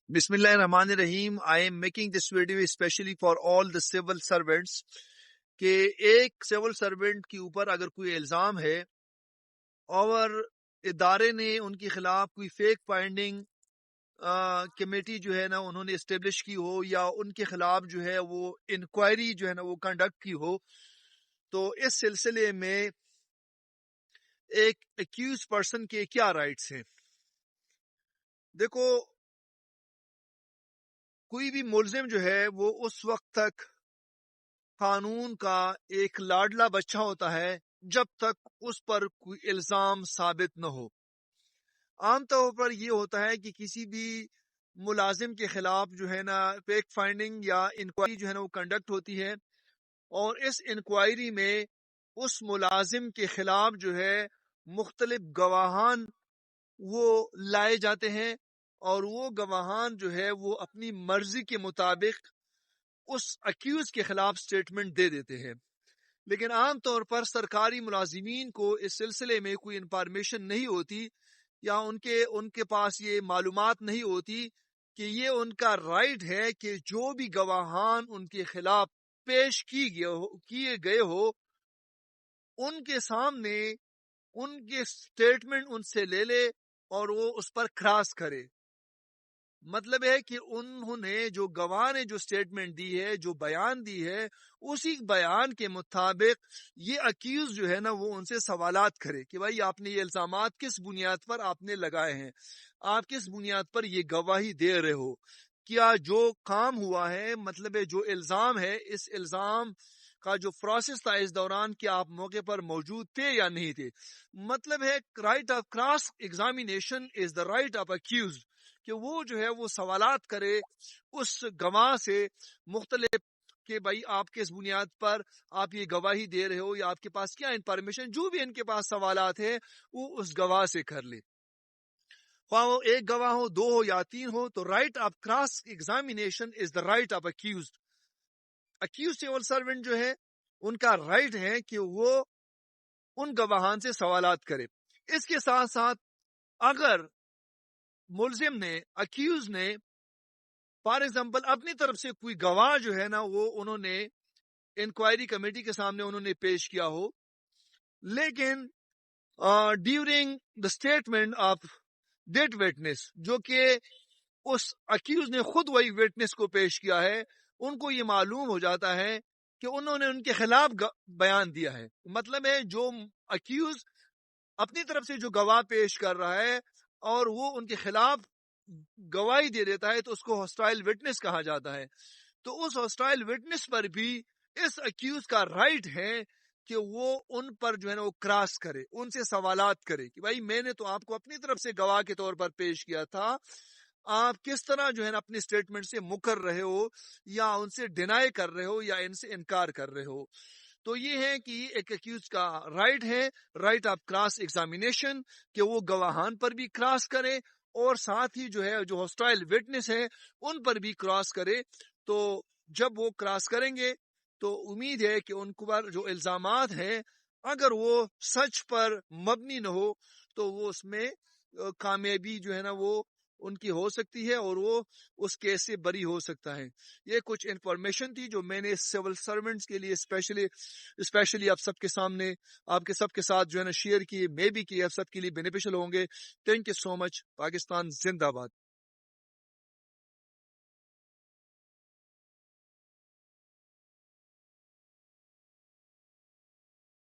Bismillahirrahmanirrahim. I am making this video especially for all the civil servants کہ ایک civil servant کے اوپر اگر کوئی الزام ہے اور ادارے نے ان کے خلاف کوئی فیک فائنڈنگ کمیٹی جو ہے نا انہوں نے اسٹیبلش کی ہو یا ان کے خلاف جو ہے وہ انکوائری جو ہے نا وہ کنڈکٹ کی ہو، تو اس سلسلے میں ایک ایکیوز پرسن کے کیا رائٹس ہیں؟ دیکھو، کوئی بھی ملزم جو ہے وہ اس وقت تک قانون کا ایک لاڈلا بچہ ہوتا ہے جب تک اس پر کوئی الزام ثابت نہ ہو۔ عام طور پر یہ ہوتا ہے کہ کسی بھی ملازم کے خلاف جو ہے نا فیک فائنڈنگ یا انکوائری جو ہے نا وہ کنڈکٹ ہوتی ہے، اور اس انکوائری میں اس ملازم کے خلاف جو ہے مختلف گواہان وہ لائے جاتے ہیں، اور وہ گواہان جو ہے وہ اپنی مرضی کے مطابق اس اکیوز کے خلاف سٹیٹمنٹ دے دیتے ہیں۔ لیکن عام طور پر سرکاری ملازمین کو اس سلسلے میں کوئی انفارمیشن نہیں ہوتی، یا ان کے پاس یہ معلومات نہیں ہوتی کہ یہ ان کا رائٹ ہے کہ جو بھی گواہان ان کے خلاف پیش کیے گئے ہو ان کے سامنے ان کے سٹیٹمنٹ ان سے لے لے اور وہ اس پر کراس کرے۔ مطلب ہے کہ انہوں نے جو گواہ نے جو سٹیٹمنٹ دی ہے، جو بیان دی ہے، اسی بیان کے مطابق یہ اکیوز جو ہے نا وہ ان سے سوالات کرے کہ بھائی آپ نے یہ الزامات کس بنیاد پر آپ نے لگائے ہیں، آپ کس بنیاد پر یہ گواہی دے رہے ہو، کیا جو کام ہوا ہے، مطلب ہے جو الزام ہے، اس الزام کا جو پروسیس تھا اس دوران کیا آپ موقع پر موجود تھے یا نہیں تھے۔ مطلب ہے right of cross examination is the right of accused, کہ وہ جو ہے وہ سوالات کرے اس گواہ سے مختلف کہ بھائی آپ کس بنیاد پر آپ یہ گواہی دے رہے ہو، یا آپ کے پاس کیا انفارمیشن، جو بھی ان کے پاس سوالات ہیں وہ اس گواہ سے کر لے، خواہ وہ ایک گواہ ہو، دو ہو یا تین ہو۔ تو right of cross examination is the right of accused. Accused civil servant جو ہے ان کا رائٹ ہے کہ وہ ان گواہان سے سوالات کرے۔ اس کے ساتھ ساتھ اگر ملزم نے، اکیوز نے فار ایگزامپل اپنی طرف سے کوئی گواہ جو ہے نا وہ انہوں نے انکوائری کمیٹی کے سامنے انہوں نے پیش کیا ہو، لیکن during the statement of that witness, جو کہ اس اکیوز نے خود وہی وٹنس کو پیش کیا ہے، ان کو یہ معلوم ہو جاتا ہے کہ انہوں نے ان کے خلاف بیان دیا ہے۔ مطلب ہے جو اکیوز اپنی طرف سے جو گواہ پیش کر رہا ہے اور وہ ان کے خلاف گواہی دے دیتا ہے تو اس کو ہاسٹائل وٹنس کہا جاتا ہے۔ تو اس ہاسٹائل وٹنس پر بھی اس اکیوز کا رائٹ ہے کہ وہ ان پر جو ہے نا وہ کراس کرے، ان سے سوالات کرے کہ بھائی میں نے تو آپ کو اپنی طرف سے گواہ کے طور پر پیش کیا تھا، آپ کس طرح جو ہے نا اپنی سٹیٹمنٹ سے مکر رہے ہو، یا ان سے ڈینائی کر رہے ہو، یا ان سے انکار کر رہے ہو۔ تو یہ ہے کہ ایک اکیوز کا رائٹ ہے، رائٹ آف کراس ایگزامینیشن، کہ وہ گواہان پر بھی کراس کرے اور ساتھ ہی جو ہے جو ہاسٹائل وٹنس ہے ان پر بھی کراس کرے۔ تو جب وہ کراس کریں گے تو امید ہے کہ ان پر جو الزامات ہیں اگر وہ سچ پر مبنی نہ ہو تو وہ اس میں کامیابی جو ہے نا وہ ان کی ہو سکتی ہے اور وہ اس کیس سے بری ہو سکتا ہے۔ یہ کچھ انفارمیشن تھی جو میں نے سول سرونٹس کے لیے اسپیشلی آپ سب کے سامنے، آپ کے سب کے ساتھ جو ہے نا شیئر کی، میں بھی کہ آپ سب کے لیے بینیفیشل ہوں گے۔ تھینک یو سو مچ۔ پاکستان زندہ باد۔